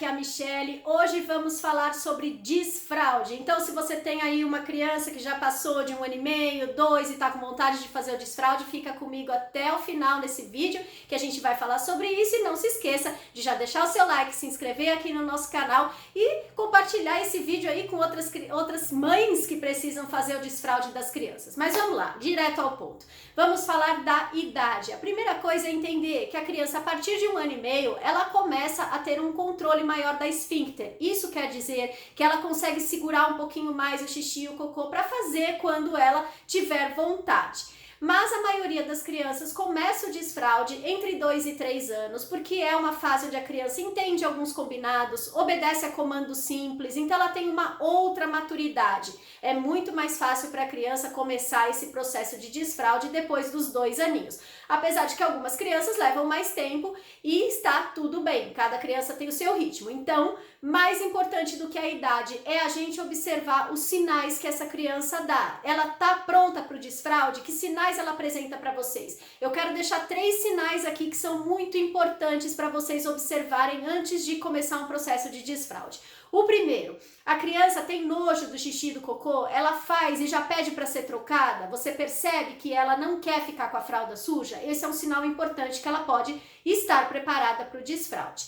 aqui é a Michelle. Hoje vamos falar sobre desfraude. Então, se você tem aí uma criança que já passou de 1 ano e meio, 2 e tá com vontade de fazer o desfraude, fica comigo até o final desse vídeo que a gente vai falar sobre isso. E não se esqueça de já deixar o seu like, se inscrever aqui no nosso canal e compartilhar esse vídeo aí com outras mães que precisam fazer o desfraude das crianças. Mas vamos lá, direto ao ponto. Vamos falar da idade. A primeira coisa é entender que a criança, a partir de 1 ano e meio, ela começa a ter um controle maior da esfíncter. Isso quer dizer que ela consegue segurar um pouquinho mais o xixi e o cocô para fazer quando ela tiver vontade. Mas a maioria das crianças começa o desfraude entre 2 e 3 anos, porque é uma fase onde a criança entende alguns combinados, obedece a comandos simples, então ela tem uma outra maturidade. É muito mais fácil para a criança começar esse processo de desfraude depois dos 2 aninhos. Apesar de que algumas crianças levam mais tempo e está tudo bem, cada criança tem o seu ritmo. Então, mais importante do que a idade é a gente observar os sinais que essa criança dá. Ela está pronta para o desfraude? Que sinais ela apresenta para vocês? Eu quero deixar 3 sinais aqui que são muito importantes para vocês observarem antes de começar um processo de desfraude. O primeiro, a criança tem nojo do xixi e do cocô, ela faz e já pede para ser trocada, você percebe que ela não quer ficar com a fralda suja? Esse é um sinal importante que ela pode estar preparada para o desfraude.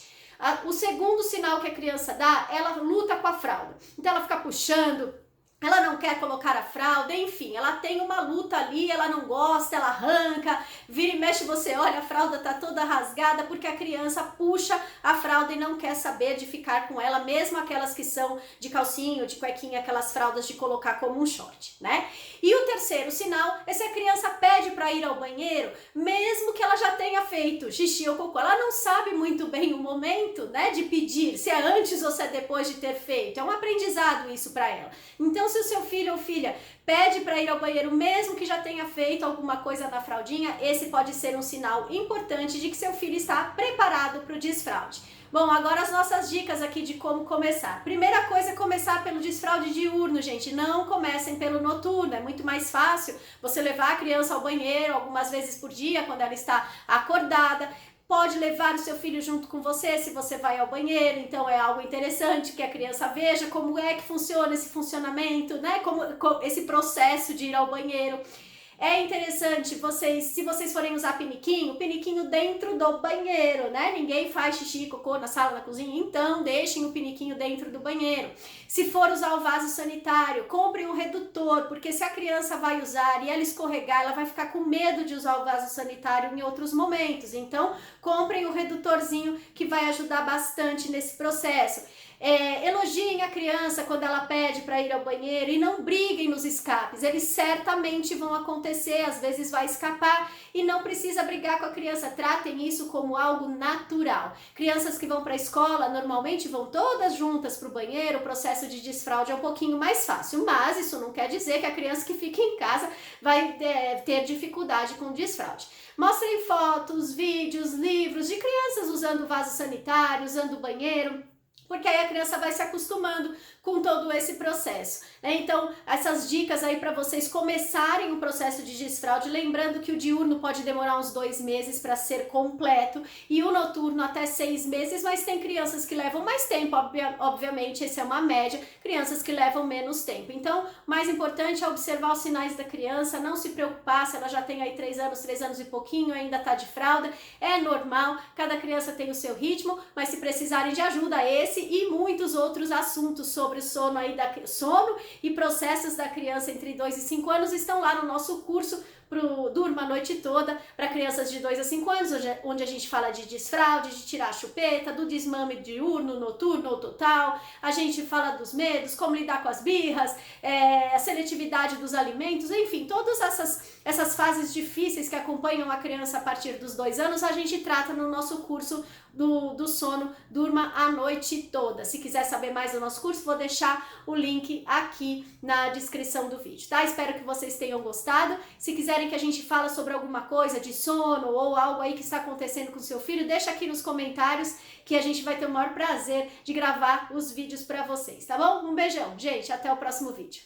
O segundo sinal que a criança dá, ela luta com a fralda. Então ela fica puxando, ela não quer colocar a fralda, enfim, ela tem uma luta ali, ela não gosta, ela arranca, vira e mexe, você olha, a fralda tá toda rasgada porque a criança puxa a fralda e não quer saber de ficar com ela, mesmo aquelas que são de calcinho, de cuequinha, aquelas fraldas de colocar como um short, né? E o terceiro sinal é se a criança pede para ir ao banheiro, mesmo que ela já tenha feito xixi ou cocô, ela não sabe muito bem o momento, né, de pedir, se é antes ou se é depois de ter feito, é um aprendizado isso para ela. Então, se o seu filho ou filha pede para ir ao banheiro, mesmo que já tenha feito alguma coisa na fraldinha, esse pode ser um sinal importante de que seu filho está preparado para o desfraude. Bom, agora as nossas dicas aqui de como começar. Primeira coisa é começar pelo desfraude diurno, gente. Não comecem pelo noturno, é muito mais fácil você levar a criança ao banheiro algumas vezes por dia, quando ela está acordada. Pode levar o seu filho junto com você se você vai ao banheiro, então é algo interessante que a criança veja como é que funciona esse funcionamento, né? Como esse processo de ir ao banheiro. É interessante se vocês forem usar piniquinho dentro do banheiro, né? Ninguém faz xixi e cocô na sala, na cozinha, então deixem o piniquinho dentro do banheiro. Se for usar o vaso sanitário, comprem um redutor, porque se a criança vai usar e ela escorregar, ela vai ficar com medo de usar o vaso sanitário em outros momentos. Então, comprem um redutorzinho que vai ajudar bastante nesse processo. Elogiem a criança quando ela pede para ir ao banheiro e não briguem nos escapes, eles certamente vão acontecer, às vezes vai escapar e não precisa brigar com a criança, tratem isso como algo natural. Crianças que vão para a escola normalmente vão todas juntas para o banheiro, o processo de desfraude é um pouquinho mais fácil, mas isso não quer dizer que a criança que fica em casa vai ter dificuldade com o desfraude. Mostrem fotos, vídeos, livros de crianças usando vaso sanitário, usando o banheiro, porque aí a criança vai se acostumando com todo esse processo, né? Então, essas dicas aí para vocês começarem o processo de desfraude, lembrando que o diurno pode demorar uns 2 meses para ser completo e o noturno até 6 meses, mas tem crianças que levam mais tempo, obviamente, essa é uma média, crianças que levam menos tempo. Então, o mais importante é observar os sinais da criança, não se preocupar se ela já tem aí 3 anos e pouquinho, ainda tá de fralda, é normal, cada criança tem o seu ritmo, mas se precisarem de ajuda, esse e muitos outros assuntos sobre o sono sono e processos da criança entre 2 e 5 anos estão lá no nosso curso pro Durma a Noite Toda, para crianças de 2 a 5 anos, onde a gente fala de desfraude, de tirar a chupeta, do desmame diurno, noturno ou total, a gente fala dos medos, como lidar com as birras, a seletividade dos alimentos, enfim, todas essas fases difíceis que acompanham a criança a partir dos 2 anos, a gente trata no nosso curso do sono Durma a Noite Toda. Se quiser saber mais do nosso curso, vou deixar o link aqui na descrição do vídeo, tá? Espero que vocês tenham gostado. Se quiserem que a gente fale sobre alguma coisa de sono ou algo aí que está acontecendo com o seu filho, deixa aqui nos comentários que a gente vai ter o maior prazer de gravar os vídeos para vocês, tá bom? Um beijão, gente, até o próximo vídeo.